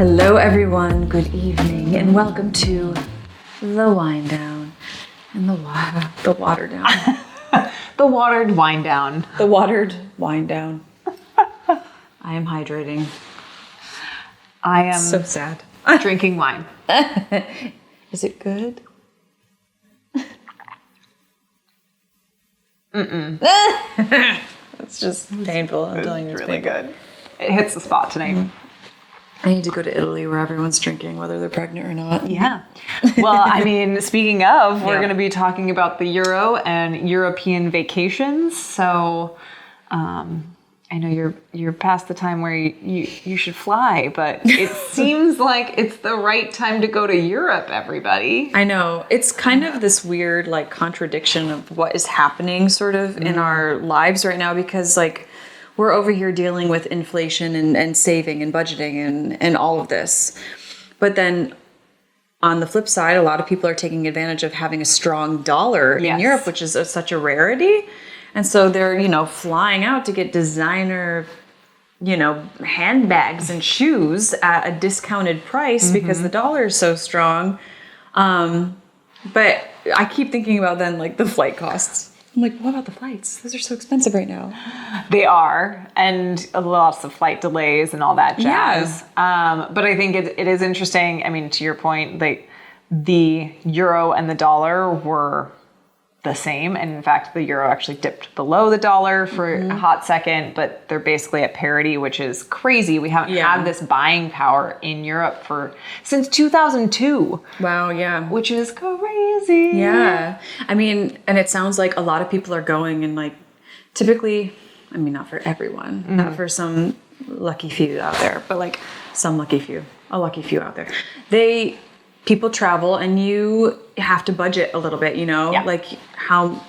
Hello everyone, good evening, and welcome to the wind down and the water down. The watered wind down. The watered wind down. I am hydrating. I am So sad. drinking wine. Is it good? It's just painful. I'm telling you, it's really painful. good. It hits the spot tonight. Mm-hmm. I need to go to Italy where everyone's drinking, whether they're pregnant or not. Yeah. Well, I mean, speaking of, we're Yeah. going to be talking about the Euro and European vacations. So, I know you're past the time where you should fly, but it seems like it's the right time to go to Europe, everybody. I know. It's kind of this weird, like, contradiction of what is happening sort of in our lives right now, because, like, we're over here dealing with inflation and saving and budgeting and all of this. But then on the flip side, a lot of people are taking advantage of having a strong dollar in Yes. Europe, which is such a rarity. And so they're, flying out to get designer, handbags and shoes at a discounted price because the dollar is so strong. But I keep thinking about then, like, the flight costs. I'm like, what about the flights? Those are so expensive right now. They are, and lots of flight delays and all that jazz. But I think it is interesting. I mean, to your point, like the euro and the dollar were the same. And in fact, the euro actually dipped below the dollar for a hot second, but they're basically at parity, which is crazy. We haven't had this buying power in Europe since 2002. Wow, yeah. Which is crazy. Yeah. I mean, and it sounds like a lot of people are going and, like, typically, I mean, not for everyone, not for some lucky few out there, but like a lucky few out there. People travel and you have to budget a little bit, like am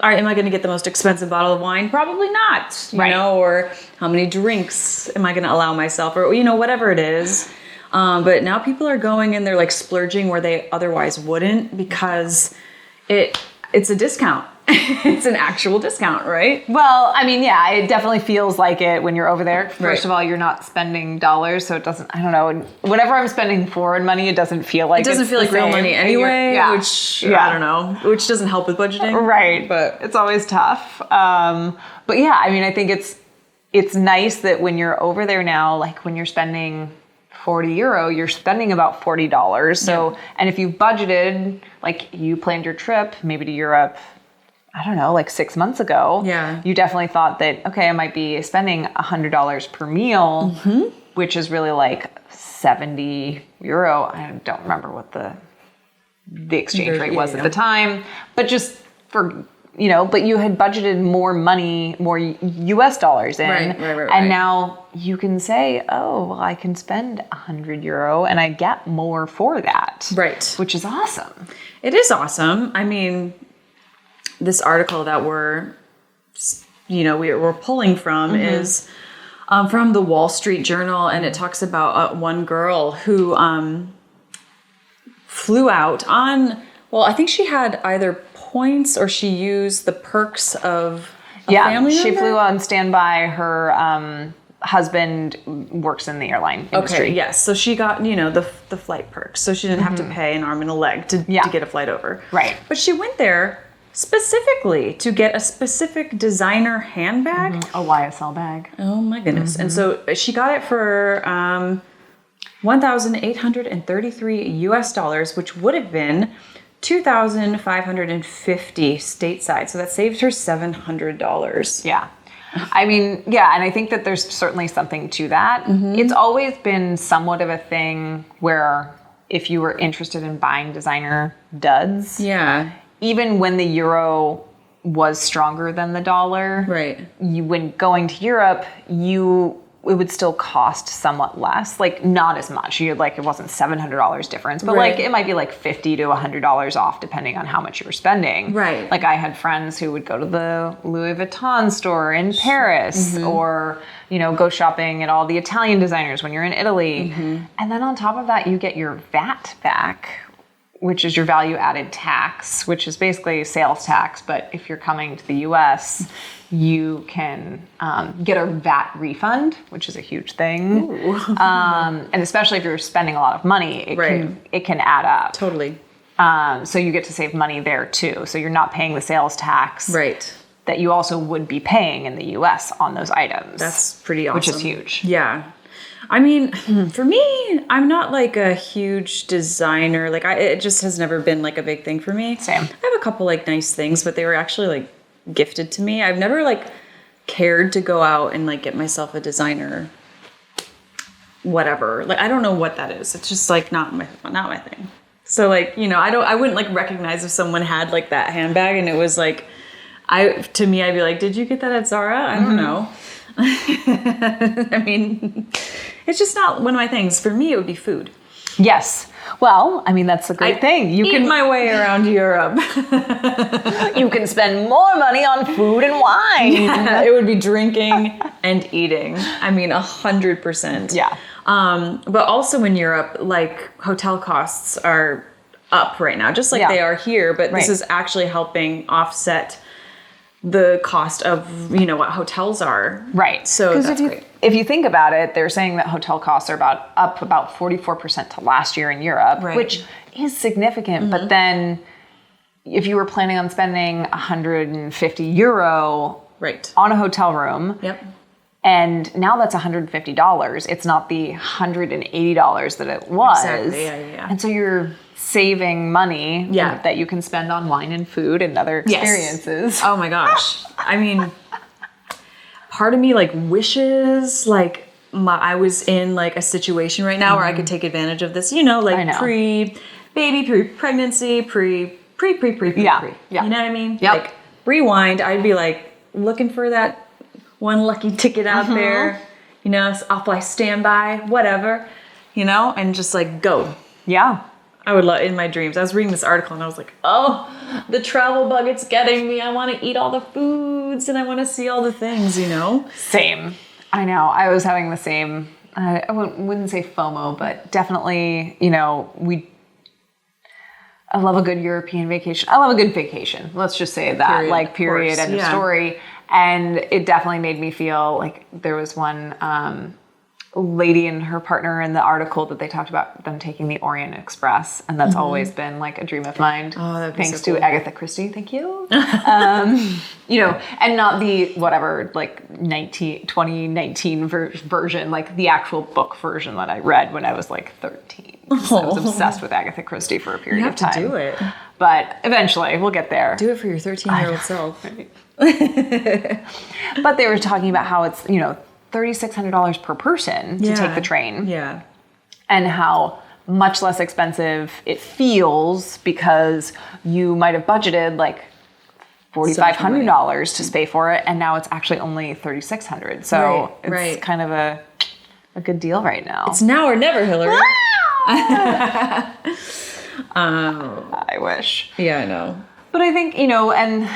I going to get the most expensive bottle of wine? Probably not, you know, or how many drinks am I going to allow myself, or, whatever it is. But now people are going and they're, like, splurging where they otherwise wouldn't, because it's a discount. It's an actual discount, right? Well, I mean, yeah, it definitely feels like it when you're over there. First Right. of all, you're not spending dollars, so it doesn't, I don't know, whatever I'm spending foreign money, it doesn't feel like It doesn't feel like real money anyway, which, I don't know, which doesn't help with budgeting. Right. But it's always tough. But yeah, I mean, I think it's nice that when you're over there now, like when you're spending 40 euro, you're spending about $40. So, and if you've budgeted, like you planned your trip maybe to Europe, I don't know, like 6 months ago, you definitely thought that, okay, I might be spending $100 per meal, which is really like 70 euro. I don't remember what the exchange rate was at the time, but just for, but you had budgeted more money, more US dollars in. Right. And now you can say, oh, well, I can spend 100 euro and I get more for that. Right. Which is awesome. it is awesome. I mean, this article that we're pulling from is from the Wall Street Journal, and it talks about one girl who flew out on, I think she had either points or she used the perks of a family member? She flew on standby. Her husband works in the airline industry. Okay, yes. So she got, the flight perks. So she didn't have to pay an arm and a leg to get a flight over. Right. But she went there specifically to get a specific designer handbag. A YSL bag. Oh my goodness. And so she got it for $1,833 US, which would have been $2,550 stateside. So that saved her $700. Yeah. I mean, yeah, and I think that there's certainly something to that. It's always been somewhat of a thing where if you were interested in buying designer duds, even when the euro was stronger than the dollar, when going to Europe, it would still cost somewhat less, like not as much. It wasn't $700 difference, but like it might be like $50 to $100 off depending on how much you were spending. Right. Like I had friends who would go to the Louis Vuitton store in Paris, or go shopping at all the Italian designers when you're in Italy, and then on top of that you get your VAT back, which is your value added tax, which is basically sales tax. But if you're coming to the US, you can get a VAT refund, which is a huge thing. And especially if you're spending a lot of money, it can add up. Totally. So you get to save money there too. So you're not paying the sales tax. Right. That you also would be paying in the US on those items. That's pretty awesome. Which is huge. Yeah. I mean, for me, I'm not like a huge designer. Like it just has never been like a big thing for me. Same. I have a couple like nice things, but they were actually like gifted to me. I've never like cared to go out and like get myself a designer whatever. Like I don't know what that is. It's just like not my thing. So like, you know, I wouldn't like recognize if someone had like that handbag and it was like I'd be like, did you get that at Zara? I don't know. I mean, it's just not one of my things. For me, it would be food. Yes. Well, I mean, that's a great thing. You can eat my way around Europe. You can spend more money on food and wine. Yeah, it would be drinking and eating. I mean, 100%. Yeah. But also in Europe, like hotel costs are up right now, just like they are here. But this is actually helping offset the cost of, you know, what hotels are. Right. So that's great. If you think about it, they're saying that hotel costs are up about 44% to last year in Europe, which is significant. But then if you were planning on spending 150 euro on a hotel room, and now that's $150, it's not the $180 that it was. Exactly. Yeah. And so you're saving money that you can spend on wine and food and other experiences. Oh my gosh. I mean, part of me like wishes like I was in like a situation right now where I could take advantage of this, you know, like pre-baby, pre-pregnancy, pre. You know what I mean? Yep. Like rewind, I'd be like looking for that one lucky ticket out there, you know, so I'll fly standby, whatever, you know, and just like go. Yeah. I would love, in my dreams, I was reading this article and I was like, oh, the travel bug, it's getting me. I want to eat all the foods and I want to see all the things, you know? Same. I know. I was having the same, I wouldn't say FOMO, but definitely, you know, I love a good European vacation. I love a good vacation. Let's just say that, period, end of story. And it definitely made me feel like there was one lady and her partner in the article that they talked about them taking the Orient Express. And that's always been like a dream of mine. Oh, thanks so cool. to Agatha Christie. Thank you. You know, and not the whatever, like 2019 version, like the actual book version that I read when I was like 13. I was obsessed with Agatha Christie for a period of time. You have to do it. But eventually we'll get there. Do it for your 13-year-old self. But they were talking about how it's, you know, $3,600 per person to take the train. Yeah. And how much less expensive it feels because you might have budgeted like $4,500 to pay for it, and now it's actually only $3,600. So it's kind of a good deal right now. It's now or never, Hillary. I wish. Yeah, I know. But I think, you know, and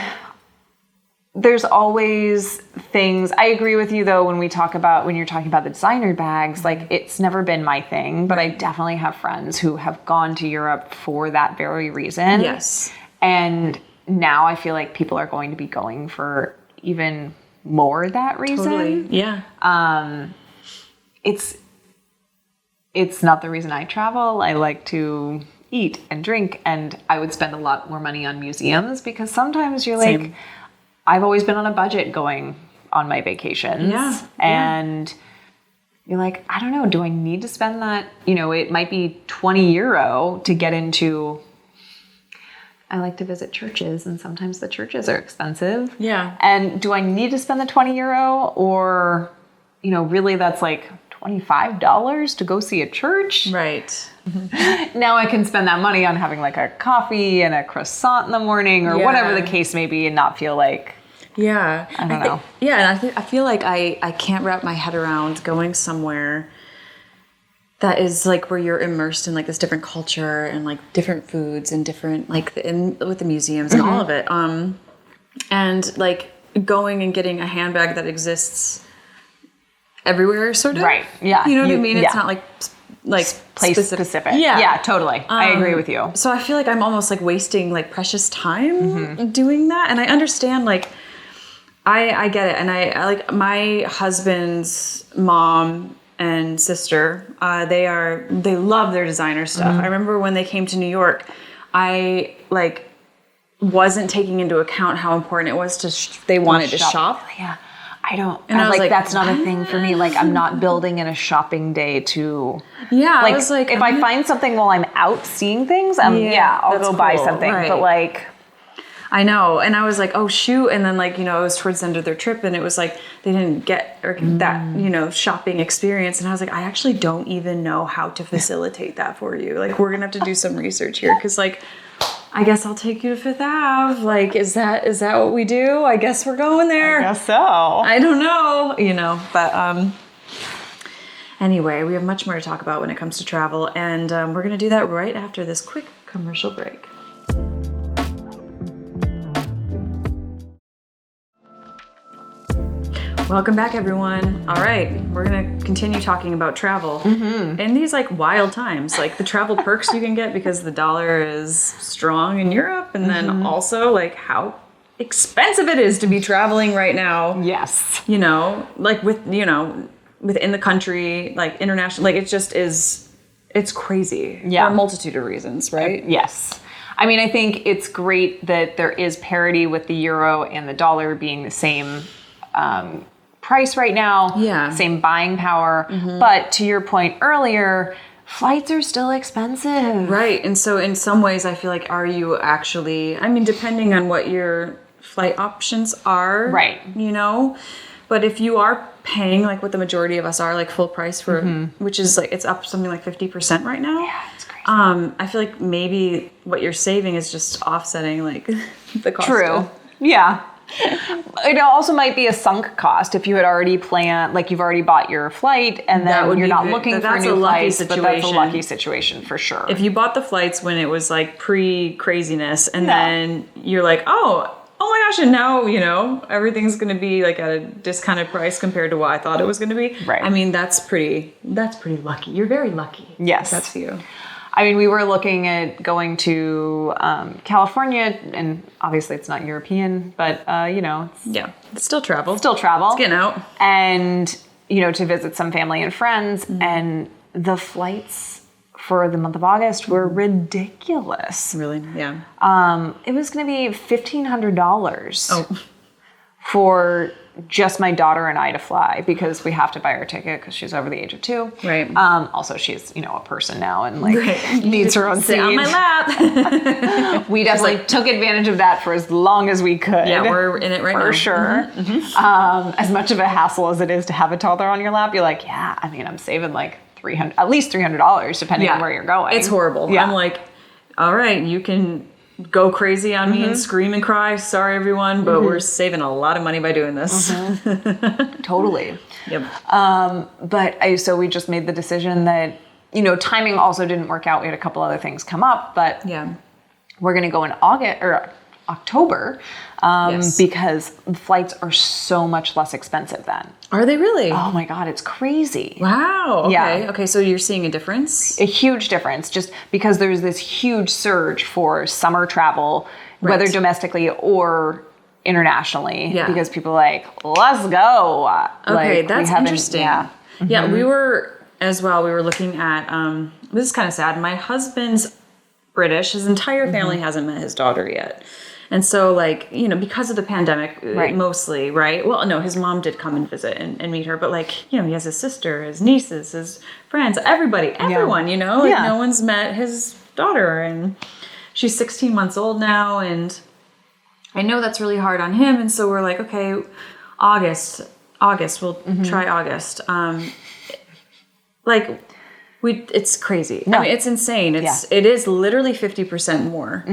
there's always things. I agree with you though when you're talking about the designer bags, like it's never been my thing, but I definitely have friends who have gone to Europe for that very reason. Yes. And now I feel like people are going to be going for even more that reason. Totally. Yeah. It's not the reason I travel. I like to eat and drink, and I would spend a lot more money on museums because sometimes you're like, Same. I've always been on a budget going on my vacations. Yeah. And you're like, I don't know, do I need to spend that? You know, it might be 20 euro to get into, I like to visit churches, and sometimes the churches are expensive. Yeah. And do I need to spend the 20 euro or, you know, really that's like $25 to go see a church? Right. Now I can spend that money on having like a coffee and a croissant in the morning or whatever the case may be and not feel like, yeah. I don't know. Yeah, and I feel like I can't wrap my head around going somewhere that is like where you're immersed in like this different culture and like different foods and different like with the museums and all of it. And like going and getting a handbag that exists everywhere, sort of. Right. Yeah. You know what I mean? It's not like like place specific. Yeah. Yeah, totally. I agree with you. So I feel like I'm almost like wasting like precious time doing that. And I understand like, I get it. And I like my husband's mom and sister, they love their designer stuff. I remember when they came to New York, I like wasn't taking into account how important it was they wanted to shop. Yeah. I don't, And I was like, that's not a thing for me. Like, I'm not building in a shopping day to, Yeah, like, I was like, if I find something while I'm out seeing things, I'll go buy something. Right. But like, I know. And I was like, oh shoot. And then like, it was towards the end of their trip and it was like, they didn't get that, shopping experience. And I was like, I actually don't even know how to facilitate that for you. Like, we're going to have to do some research here. Cause like, I guess I'll take you to Fifth Ave. Like, is that what we do? I guess we're going there. I guess so. I don't know, but anyway, we have much more to talk about when it comes to travel, and we're going to do that right after this quick commercial break. Welcome back, everyone. All right, we're going to continue talking about travel. In these like wild times, like the travel perks you can get because the dollar is strong in Europe, and then also like how expensive it is to be traveling right now. Yes. Like within the country, like international, like it just is, it's crazy. Yeah. For a multitude of reasons, right? Yes. I mean, I think it's great that there is parity with the euro and the dollar being the same price right now. Yeah. Same buying power. But to your point earlier, flights are still expensive. Right. And so in some ways, I feel like, are you actually, I mean, depending on what your flight options are. Right. But if you are paying like what the majority of us are, like full price for, which is like, it's up something like 50% right now. Yeah, it's crazy. I feel like maybe what you're saving is just offsetting like the cost. True. Yeah. It also might be a sunk cost if you had already planned, like you've already bought your flight and then you're not looking for new flights, but that's a lucky situation for sure. If you bought the flights when it was like pre-craziness and then you're like, oh my gosh, and now, everything's going to be like at a discounted price compared to what I thought it was going to be. Right. I mean, that's pretty lucky. You're very lucky. Yes. That's you. I mean, we were looking at going to California, and obviously it's not European, but, It's still travel. Still travel. It's getting out. And, to visit some family and friends. And the flights for the month of August were ridiculous. Really? Yeah. It was going to be $1,500 Oh. for just my daughter and I to fly because we have to buy her ticket because she's over the age of 2. Right. Also, she's, a person now and needs her own seat. Sit on my lap. We definitely took advantage of that for as long as we could. Yeah, we're in it right now. For sure. As much of a hassle as it is to have a toddler on your lap, you're like, yeah, I mean, I'm saving like at least $300 depending on where you're going. It's horrible. Yeah. I'm like, all right, you can go crazy on me and scream and cry. Sorry, everyone, but we're saving a lot of money by doing this. Totally. Yep. So we just made the decision that, timing also didn't work out. We had a couple other things come up, but we're going to go in October because flights are so much less expensive then. Are they really? Oh my God, it's crazy. Wow. Okay. Yeah. Okay. So you're seeing a difference? A huge difference just because there's this huge surge for summer travel, whether domestically or internationally, because people are like, let's go. Okay. That's interesting. Yeah. Yeah. We were looking at, this is kind of sad. My husband's British. His entire family hasn't met his daughter yet. And so because of the pandemic, mostly, right? Well, no, his mom did come and visit and meet her, but he has his sister, his nieces, his friends, everyone, no one's met his daughter, and she's 16 months old now. And I know that's really hard on him. And so we're like, okay, August, we'll try August. It's crazy. No. I mean, it's insane. It is literally 50% more.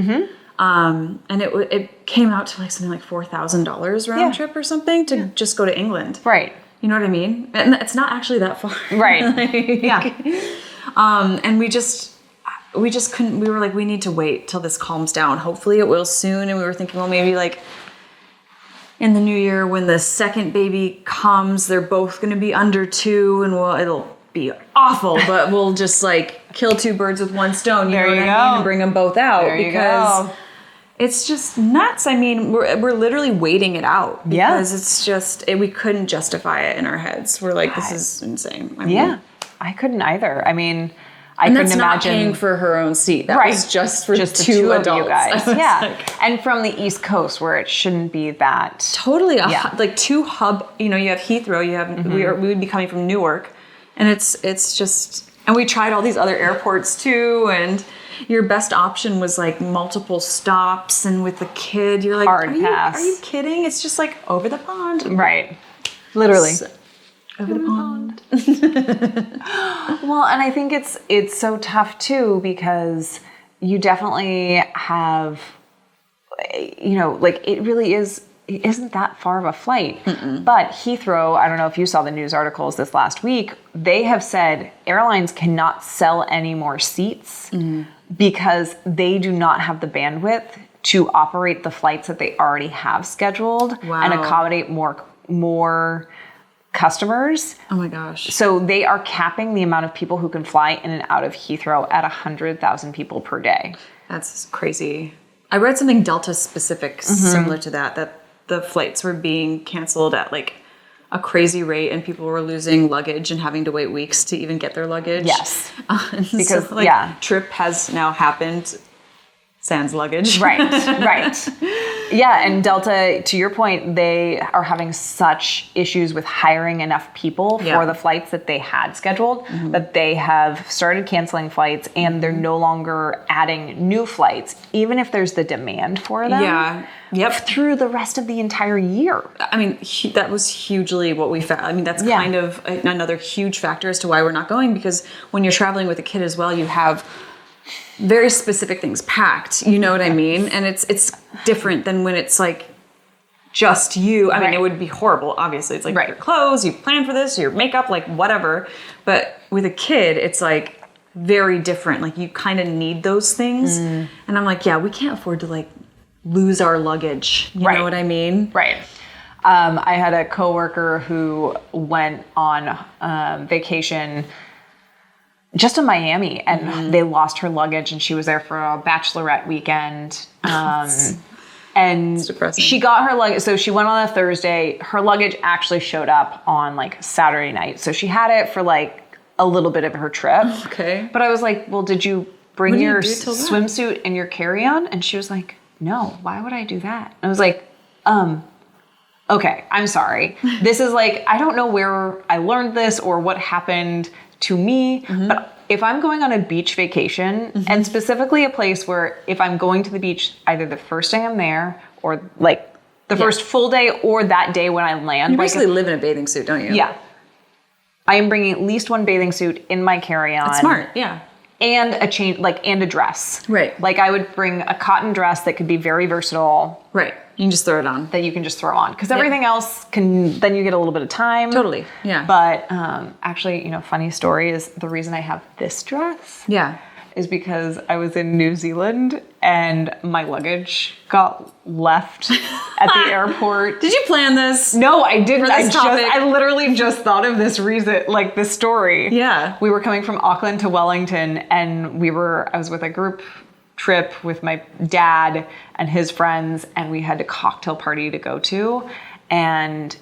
And it came out to something like $4,000 round trip or something to just go to England. Right. You know what I mean? And it's not actually that far. Right. And we just couldn't, we were like, we need to wait till this calms down. Hopefully it will soon. And we were thinking, well, maybe in the new year when the second baby comes, they're both going to be under 2 and it'll be awful, but we'll just like kill two birds with one stone. You know what I mean? And bring them both out because it's just nuts. I mean, we're literally waiting it out because it's just we couldn't justify it in our heads. We're like, this is insane. I mean, I couldn't either. I mean, I and couldn't that's imagine not paying for her own seat. That was just for just two the adults. Of you guys. Yeah, like, and from the East Coast where it shouldn't be that totally like two hub. You know, you have Heathrow. You have we would be coming from Newark, and it's just, and we tried all these other airports too, and your best option was like multiple stops, and with the kid, you're like, hard pass. Are you kidding? It's just like over the pond, right? Literally. Over the pond. Well, and I think it's so tough too because you definitely have, you know, like it really isn't that far of a flight. But Heathrow, I don't know if you saw the news articles this last week, they have said airlines cannot sell any more seats because they do not have the bandwidth to operate the flights that they already have scheduled and accommodate more customers. Oh my gosh. So they are capping the amount of people who can fly in and out of Heathrow at 100,000 people per day. That's crazy. I read something Delta specific similar to that the flights were being canceled at like a crazy rate and people were losing luggage and having to wait weeks to even get their luggage. Yes. Because trip has now happened sans luggage. Right. Yeah, and Delta, to your point, they are having such issues with hiring enough people for the flights that they had scheduled that they have started canceling flights and they're no longer adding new flights, even if there's the demand for them. Yeah. Yep. Through the rest of the entire year. I mean, that was hugely what we found. I mean, that's kind of another huge factor as to why we're not going, because when you're traveling with a kid as well, you have very specific things packed, you know what I mean? And it's different than when it's like just you. I mean, it would be horrible, obviously. It's like your clothes, you plan for this, your makeup, like whatever. But with a kid, it's like very different. Like you kind of need those things. And I'm like, we can't afford to like lose our luggage. You know what I mean? Right. I had a coworker who went on vacation just to Miami, and they lost her luggage, and she was there for a bachelorette weekend. And she got her luggage. So she went on a Thursday. Her luggage actually showed up on like Saturday night. So she had it for like a little bit of her trip. Okay. But I was like, well, did you bring your swimsuit and your carry-on? And she was like, no, why would I do that? And I was like, okay, I'm sorry. This is like, I don't know where I learned this or what happened to me, but if I'm going on a beach vacation, and specifically a place where if I'm going to the beach, either the first day I'm there or like the first full day or that day when I land. You basically live in a bathing suit, don't you? Yeah. I am bringing at least one bathing suit in my carry-on. That's smart, yeah. And a chain, and a dress. Right. Like I would bring a cotton dress that could be very versatile. Right. You can just throw it on. That you can just throw on. Because everything else then you get a little bit of time. Totally, yeah. But actually, funny story is the reason I have this dress. Yeah. Is because I was in New Zealand and my luggage got left at the airport. Did you plan this? No, I didn't. I literally just thought of this reason, like this story. Yeah. We were coming from Auckland to Wellington, and I was with a group trip with my dad and his friends, and we had a cocktail party to go to, and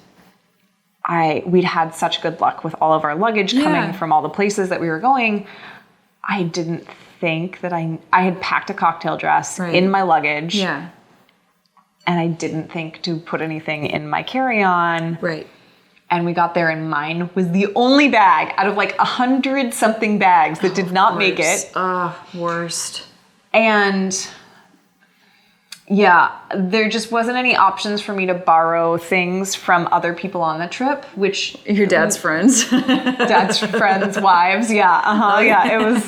we'd had such good luck with all of our luggage coming from all the places that we were going. I didn't think that I had packed a cocktail dress in my luggage. Yeah. And I didn't think to put anything in my carry-on. Right. And we got there and mine was the only bag out of like 100 something bags that did not make it. Worst. And there just wasn't any options for me to borrow things from other people on the trip, which your dad's friends, wives. Yeah. It was,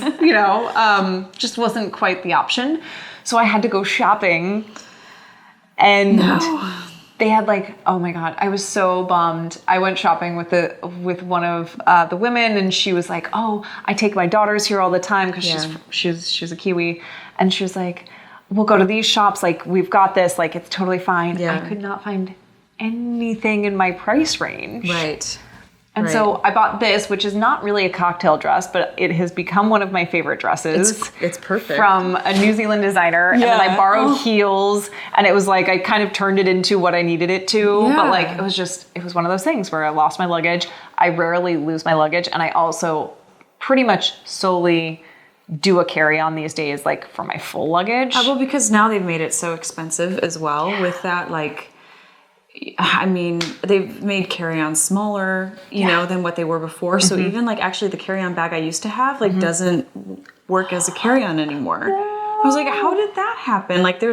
just wasn't quite the option. So I had to go shopping, and they had oh my God, I was so bummed. I went shopping with one of the women, and she was like, oh, I take my daughters here all the time because she's a Kiwi. And she was like, we'll go to these shops. We've got this. It's totally fine. Yeah. I could not find anything in my price range. Right. And so I bought this, which is not really a cocktail dress, but it has become one of my favorite dresses. It's perfect. From a New Zealand designer. And then I borrowed heels, and it was like I kind of turned it into what I needed it to. Yeah. But like it was one of those things where I lost my luggage. I rarely lose my luggage, and I also pretty much solely do a carry-on these days, like for my full luggage. Well, because now they've made it so expensive as well with that, like, I mean, they've made carry-ons smaller, you know, than what they were before. So even like actually the carry-on bag I used to have, like doesn't work as a carry-on anymore. I was like, how did that happen? Like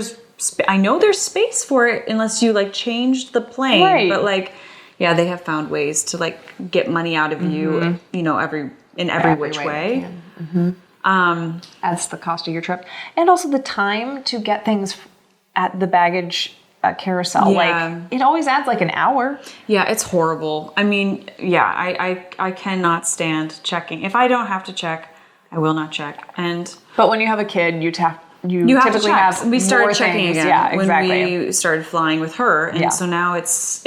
I know there's space for it unless you like changed the plane, Right. but like, yeah, they have found ways to like get money out of you, you know, every which way. Adds to the cost of your trip. And also the time to get things at the baggage carousel. Yeah. Like, it always adds like an hour. Yeah, it's horrible. I mean, yeah, I cannot stand checking. If I don't have to check, I will not check. But when you have a kid, you have typically to check. have We started more checking things. again Yeah, exactly. when we started flying with her, and so now it's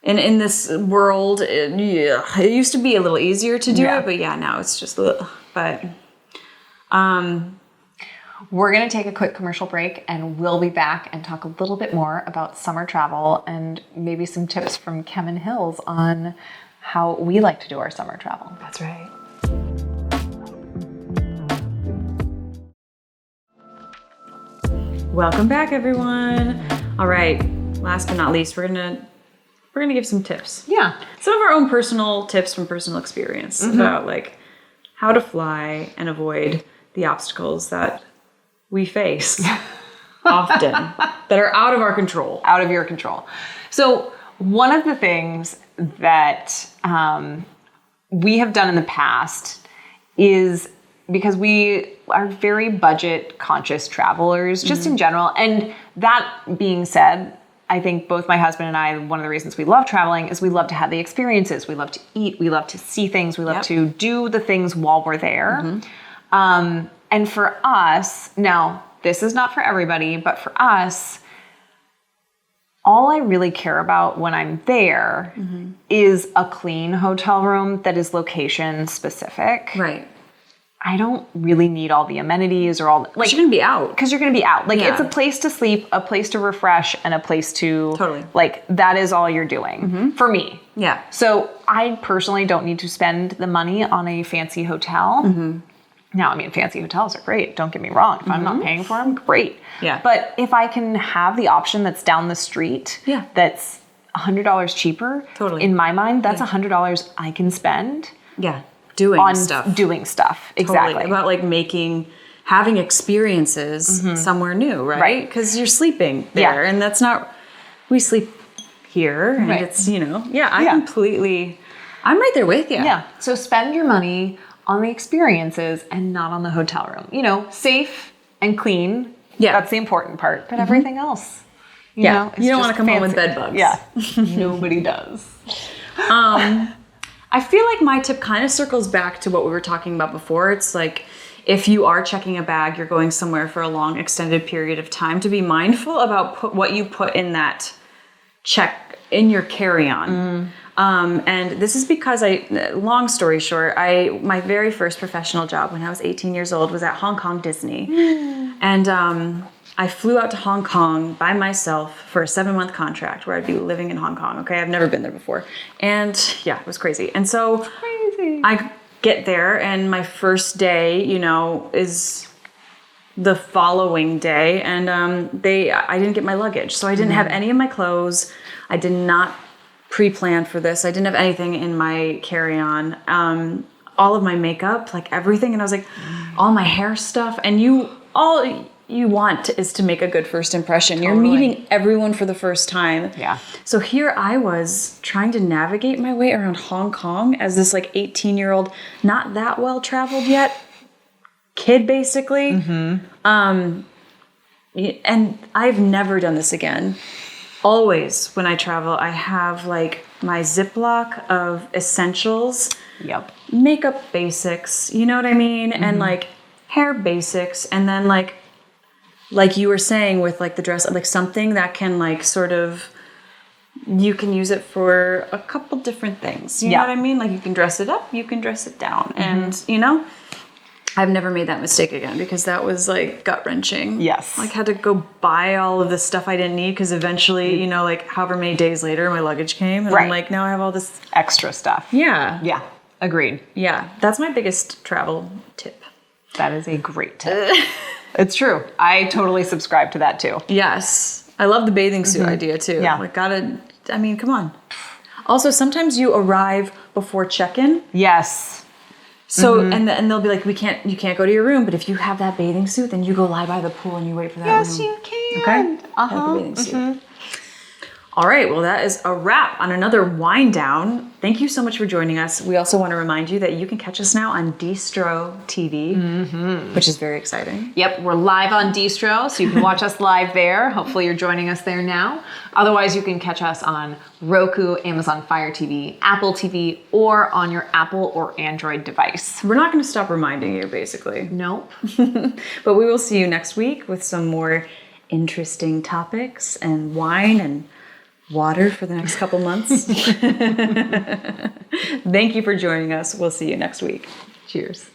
in this world. It used to be a little easier to do it, but yeah, now it's just. But we're going to take a quick commercial break, and we'll be back and talk a little bit more about summer travel and maybe some tips from Kem Hills on how we like to do our summer travel. That's right. Welcome back, everyone. All right, last but not least, we're gonna give some tips. Yeah. Some of our own personal tips from personal experience about like how to fly and avoid the obstacles that we face often that are out of our control. Out of your control. So one of the things that we have done in the past is, because we are very budget conscious travelers just in general. And that being said, I think both my husband and I, one of the reasons we love traveling is we love to have the experiences. We love to eat. We love to see things. We love to do the things while we're there. And for us, now this is not for everybody, but for us, all I really care about when I'm there is a clean hotel room that is location specific. Right. I don't really need all the amenities or all Like, you're gonna be out. because you're going to be out. Like, it's a place to sleep, a place to refresh, and a place to like, that is all you're doing for me. Yeah. So I personally don't need to spend the money on a fancy hotel. Now, I mean, fancy hotels are great. Don't get me wrong. If I'm not paying for them, great. Yeah. But if I can have the option that's down the street, that's $100 cheaper. Totally. In my mind, that's $100 I can spend. Yeah. Doing on stuff. Doing stuff. Exactly. Totally. About like having experiences somewhere new, right? Because you're sleeping there, and that's not, we sleep here, and it's, you know, I'm right there with you. Yeah. So spend your money on the experiences and not on the hotel room. You know, safe and clean. Yeah. That's the important part. But everything else, you know, you don't want to come home with bed bugs. Yeah. Nobody does. I feel like my tip kind of circles back to what we were talking about before. It's like, if you are checking a bag, you're going somewhere for a long extended period of time, to be mindful about what you put in that check in your carry-on. And this is because long story short, my very first professional job when I was 18 years old was at Hong Kong Disney. And I flew out to Hong Kong by myself for a 7-month contract where I'd be living in Hong Kong. Okay, I've never been there before. And yeah, it was crazy. And so I get there, and my first day, you know, is the following day, and I didn't get my luggage. So I didn't have any of my clothes. I did not pre-plan for this. I didn't have anything in my carry-on. All of my makeup, like everything. And I was like, all my hair stuff. And all you want is to make a good first impression. Totally. You're meeting everyone for the first time. Yeah. So here I was trying to navigate my way around Hong Kong as this like 18-year-old, not that well traveled yet kid, basically. And I've never done this again. Always when I travel, I have like my Ziploc of essentials. Yep. Makeup basics, you know what I mean? And like hair basics, and then like you were saying with like the dress, like something that can like sort of you can use it for a couple different things. You know what I mean? Like you can dress it up, you can dress it down. And, you know, I've never made that mistake again because that was like gut wrenching. Yes. Like had to go buy all of this stuff I didn't need because eventually, you know, like however many days later my luggage came and I'm like, now I have all this extra stuff. Yeah. Yeah. Agreed. Yeah. That's my biggest travel tip. That is a great tip. It's true. I totally subscribe to that too. Yes. I love the bathing suit idea too. Yeah. Like I mean, come on. Also, sometimes you arrive before check-in. Yes. So, and they'll be like, you can't go to your room, but if you have that bathing suit, then you go lie by the pool and you wait for that room. Yes, you can. Okay? Have the bathing suit. All right, well, that is a wrap on another wind down. Thank you so much for joining us. We also want to remind you that you can catch us now on Distro TV, which is very exciting. Yep, we're live on Distro, so you can watch us live there. Hopefully you're joining us there now. Otherwise, you can catch us on Roku, Amazon Fire TV, Apple TV, or on your Apple or Android device. We're not going to stop reminding you, basically. Nope. But we will see you next week with some more interesting topics and wine and water for the next couple months. Thank you for joining us. We'll see you next week. Cheers.